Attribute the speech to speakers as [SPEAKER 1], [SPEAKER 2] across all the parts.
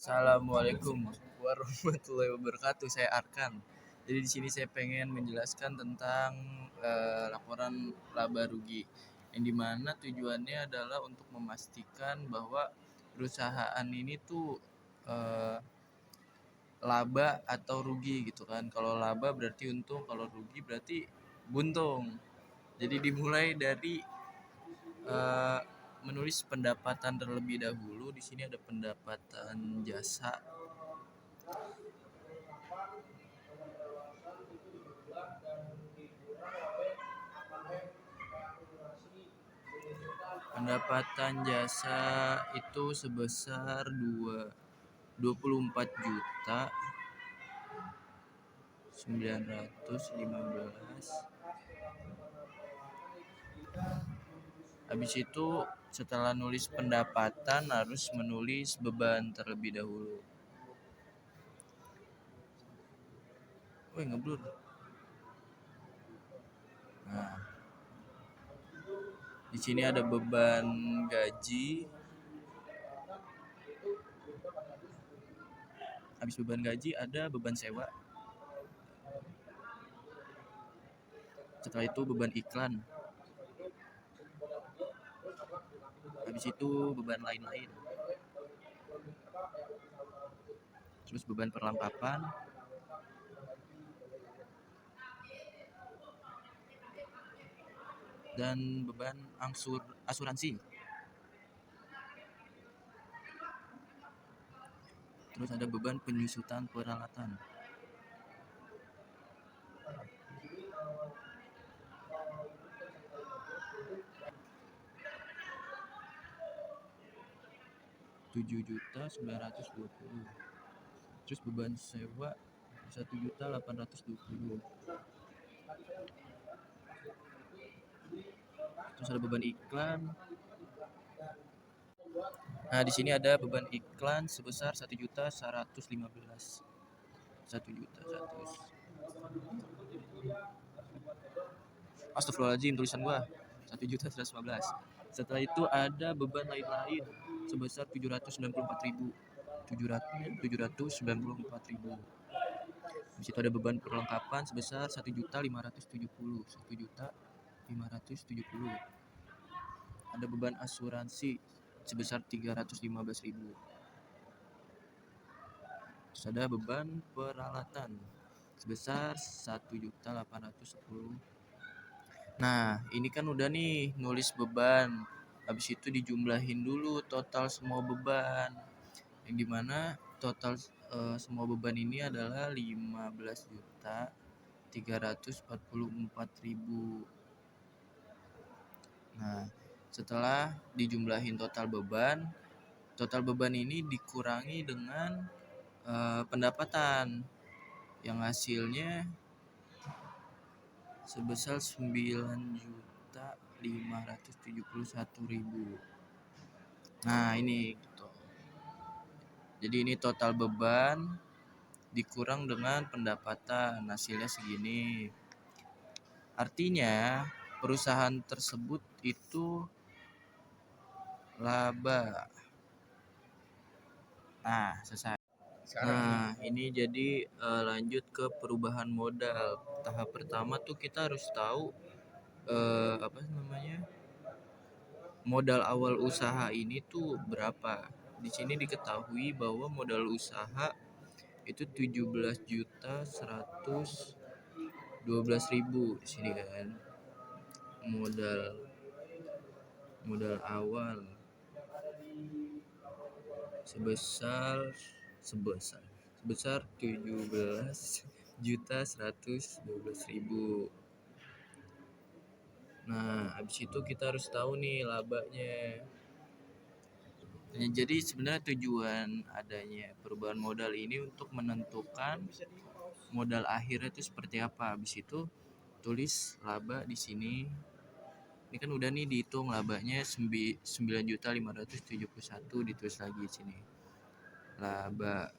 [SPEAKER 1] Assalamualaikum warahmatullahi wabarakatuh. Saya Arkan. Jadi di sini saya pengen menjelaskan tentang laporan laba rugi, yang dimana tujuannya adalah untuk memastikan bahwa perusahaan ini tuh laba atau rugi gitu kan. Kalau laba berarti untung, kalau rugi berarti buntung. Jadi dimulai dari eh, menulis pendapatan terlebih dahulu. Di sini ada pendapatan jasa. Pendapatan jasa itu sebesar 24.915. Habis itu setelah nulis pendapatan harus menulis beban terlebih dahulu. Woi, ngeblur. Nah, di sini ada beban gaji. Habis beban gaji ada beban sewa. Setelah itu beban iklan. Habis itu beban lain-lain. Terus beban perlengkapan. Dan beban asuransi. Terus ada beban penyusutan peralatan. Rp7.920. Terus beban sewa Rp1.820. Terus ada beban iklan. Nah, di sini ada beban iklan sebesar 1.115. 1.100. Astagfirullahaladzim, tulisan gua 1.115. Setelah itu ada beban lain-lain sebesar 794.000. 794.000. Di situ ada beban perlengkapan sebesar 1.570. 1.570. Ada beban asuransi sebesar 315.000. Terus ada beban peralatan sebesar 1.810. Nah, ini kan udah nih nulis beban. Habis itu dijumlahin dulu total semua beban. Yang dimana total semua beban ini adalah 15.344.000. Nah, setelah dijumlahin total beban ini dikurangi dengan pendapatan yang hasilnya sebesar 9.571.000. Nah, ini gitu. Jadi ini total beban dikurang dengan pendapatan, hasilnya segini. Artinya perusahaan tersebut itu laba. Nah, selesai. Nah, ini jadi lanjut ke perubahan modal. Tahap pertama tuh kita harus tahu modal awal usaha ini tuh berapa. Di sini diketahui bahwa modal usaha itu 17.112.000 di sini kan. Modal awal sebesar 17.112.000. Nah, habis itu kita harus tahu nih labanya. Nah, jadi sebenarnya tujuan adanya perubahan modal ini untuk menentukan modal akhirnya itu seperti apa. Habis itu tulis laba di sini. Ini kan udah nih dihitung labanya 9.571, ditulis lagi di sini. Laba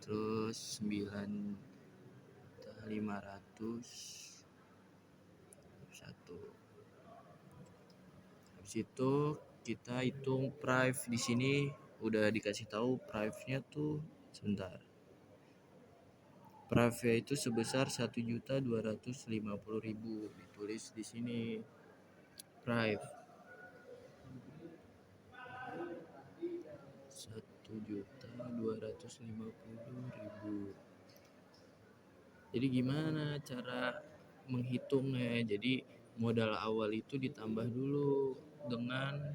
[SPEAKER 1] terus 9.501. Habis itu kita hitung price di sini udah dikasih tahu price-nya tuh sebentar. Price-nya itu sebesar 1.250.000 ditulis di sini. Price 1.250.000. Jadi gimana cara menghitungnya? Jadi modal awal itu ditambah dulu dengan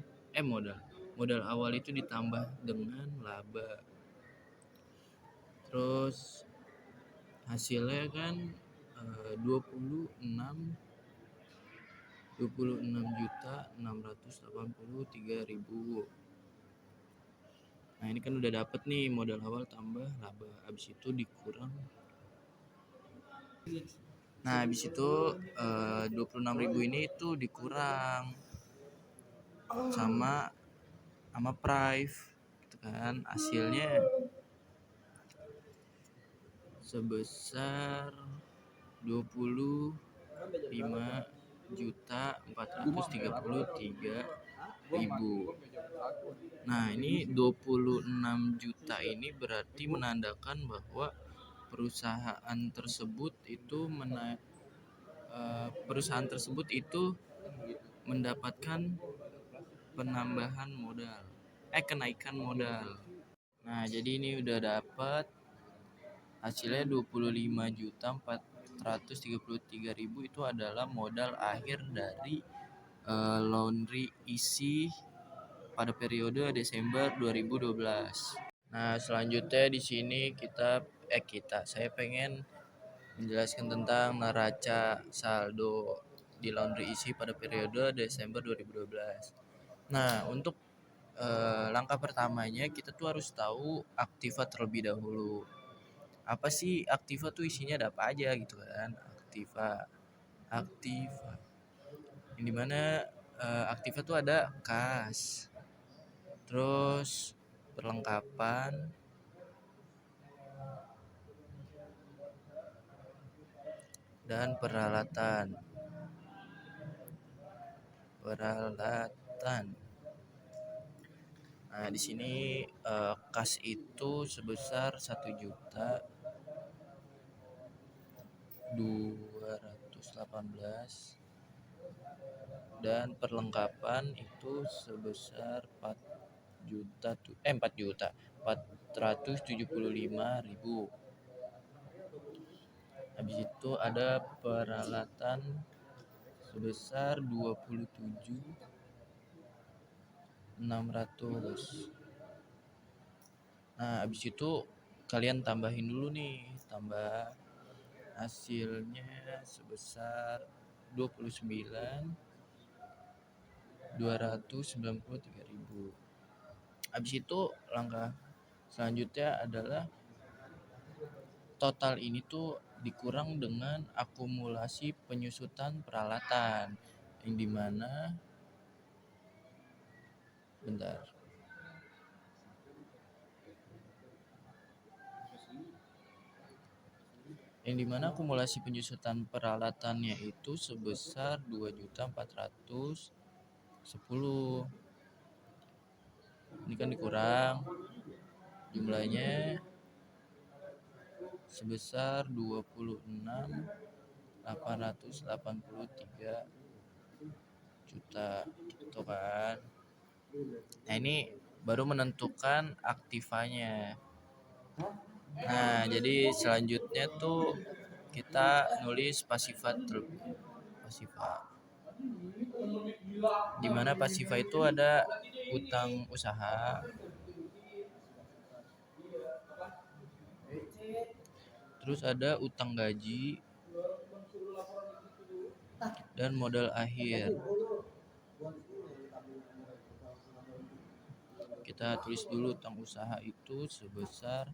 [SPEAKER 1] modal awal itu ditambah dengan laba. Terus hasilnya kan 26.683.000. Nah, ini kan udah dapet nih modal awal tambah laba. Habis itu dikurang. Nah, habis itu 26.000 ini itu dikurang sama price gitu kan. Hasilnya sebesar 25.433.000. Nah, ini 26 juta ini berarti menandakan bahwa perusahaan tersebut itu mendapatkan kenaikan modal. Nah, jadi ini udah dapat hasilnya 25.433.000 itu adalah modal akhir dari laundry isi pada periode Desember 2012. Nah, selanjutnya di sini saya pengen menjelaskan tentang neraca saldo di laundry isi pada periode Desember 2012. Nah, untuk langkah pertamanya kita tuh harus tahu aktiva terlebih dahulu. Apa sih aktiva tuh isinya ada apa aja gitu kan? Aktiva. Yang dimana aktiva tuh ada kas, terus perlengkapan, dan peralatan. Nah, di sini kas itu sebesar 1.218 dan perlengkapan itu sebesar 4.475.000. Habis itu ada peralatan sebesar 27.600. Nah, habis itu kalian tambahin dulu nih, tambah hasilnya sebesar 29.293.000. Habis itu langkah selanjutnya adalah total ini tuh dikurang dengan akumulasi penyusutan peralatan yang dimana akumulasi penyusutan peralatannya itu sebesar 2.410. Ini kan dikurang jumlahnya sebesar 26.883 juta gitu kan. Nah, ini baru menentukan aktivanya. Nah, jadi selanjutnya tuh kita nulis pasifa. Dimana pasifa itu ada utang usaha, terus ada utang gaji, dan modal akhir. Kita tulis dulu utang usaha itu sebesar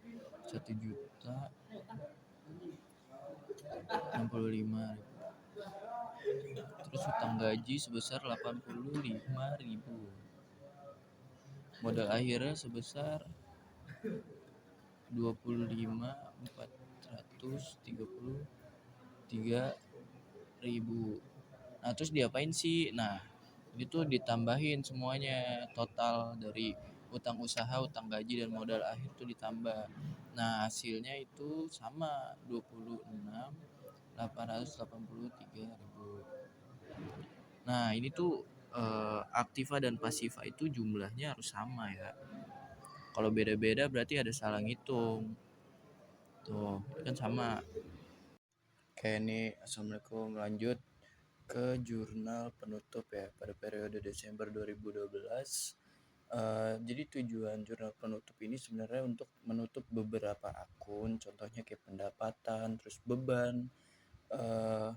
[SPEAKER 1] 1.065.000. Terus utang gaji sebesar 85.000. Modal akhirnya sebesar 25.433.000. Nah, terus diapain sih? Nah, ini tuh ditambahin semuanya total dari utang usaha, utang gaji, dan modal akhir tuh ditambah. Nah, hasilnya itu sama 26.883.000. Nah, ini tuh aktiva dan pasiva itu jumlahnya harus sama ya. Kalau beda-beda berarti ada salah ngitung. Tuh, kan sama. Kayak ini, assalamualaikum, lanjut ke jurnal penutup ya pada periode Desember 2012. Jadi tujuan jurnal penutup ini sebenarnya untuk menutup beberapa akun, contohnya kayak pendapatan, terus beban, uh,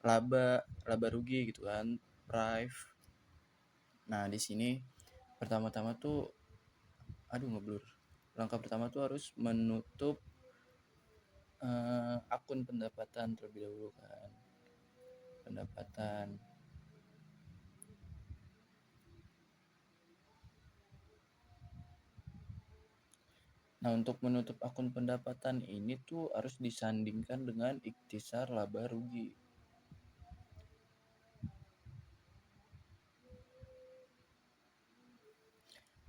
[SPEAKER 1] laba rugi gitu kan, prive. Nah di sini pertama-tama tuh, ngeblur. Langkah pertama tuh harus menutup akun pendapatan terlebih dahulu kan, pendapatan. Nah, untuk menutup akun pendapatan ini tuh harus disandingkan dengan ikhtisar laba rugi.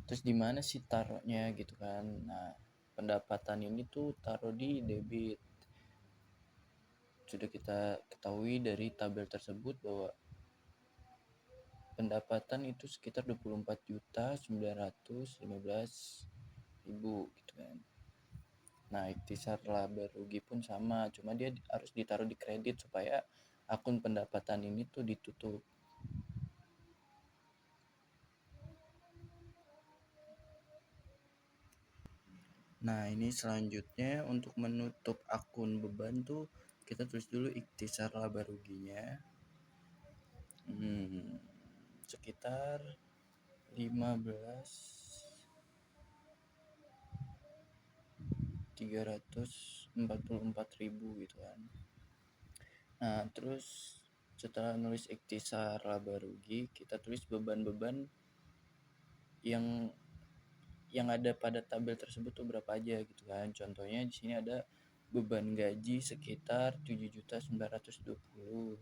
[SPEAKER 1] Terus di mana sih taruhnya gitu kan? Nah, pendapatan ini tuh taruh di debit. Sudah kita ketahui dari tabel tersebut bahwa pendapatan itu sekitar 24.915.000 gitu kan. Nah, ikhtisar laba rugi pun sama, cuma dia harus ditaruh di kredit supaya akun pendapatan ini tuh ditutup. Nah, ini selanjutnya untuk menutup akun beban tuh kita tulis dulu ikhtisar laba ruginya. Sekitar 15.344.000 gitu kan. Nah, terus setelah nulis ikhtisar laba rugi, kita tulis beban-beban yang ada pada tabel tersebut tuh berapa aja gitu kan. Contohnya di sini ada beban gaji sekitar 7.920.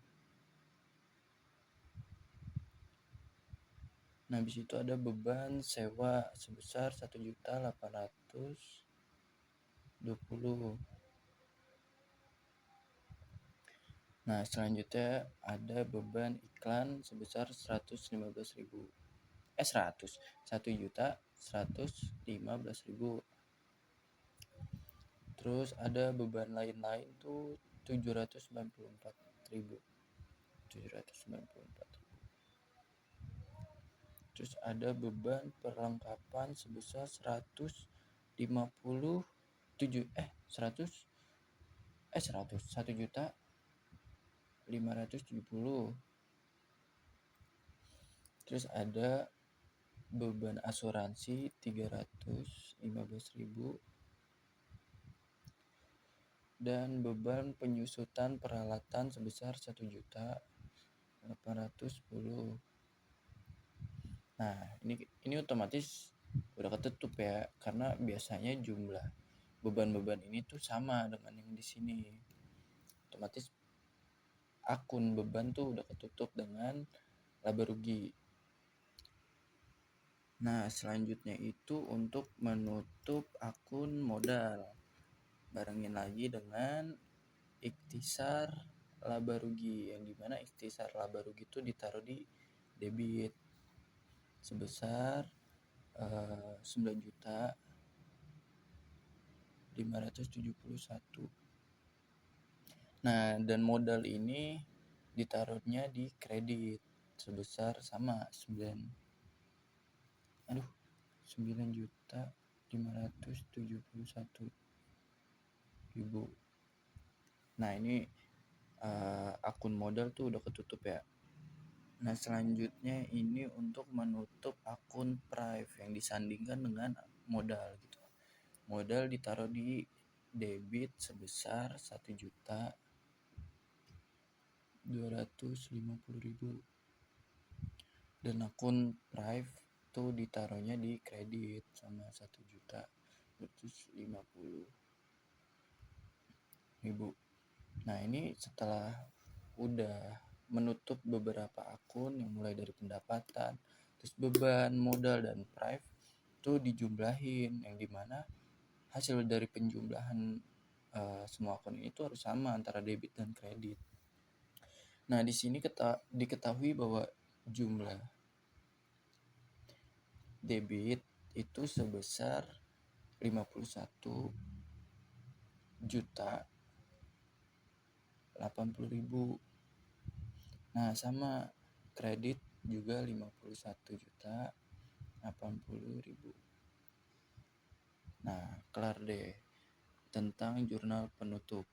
[SPEAKER 1] Nah, habis itu ada beban sewa sebesar 1.820. Nah, selanjutnya ada beban iklan sebesar 115.000. 1.115.000. Terus ada beban lain-lain tuh 794.000. Terus ada beban perlengkapan sebesar 1.570. Terus ada beban asuransi 315.000 dan beban penyusutan peralatan sebesar 1.810. Nah, ini otomatis udah ketutup ya, karena biasanya jumlah beban-beban ini tuh sama dengan yang di sini. Otomatis akun beban tuh udah ketutup dengan laba rugi. Nah, selanjutnya itu untuk menutup akun modal. Barengin lagi dengan ikhtisar laba rugi, yang dimana ikhtisar laba rugi itu ditaruh di debit sebesar 9.571. Nah, dan modal ini ditaruhnya di kredit sebesar sama 9.571.000. Nah, ini akun modal tuh udah ketutup ya. Nah, selanjutnya ini untuk menutup akun prive yang disandingkan dengan modal gitu. Modal ditaruh di debit sebesar 1.250.000 dan akun prive tuh ditaruhnya di kredit sama 1.250.000. Nah, ini setelah udah menutup beberapa akun yang mulai dari pendapatan, terus beban, modal, dan prive, itu dijumlahin, yang dimana hasil dari penjumlahan semua akun itu harus sama antara debit dan kredit. Nah, di sini diketahui bahwa jumlah debit itu sebesar 51.080.000. Nah, sama kredit juga 51.080.000. Nah, kelar deh tentang jurnal penutup.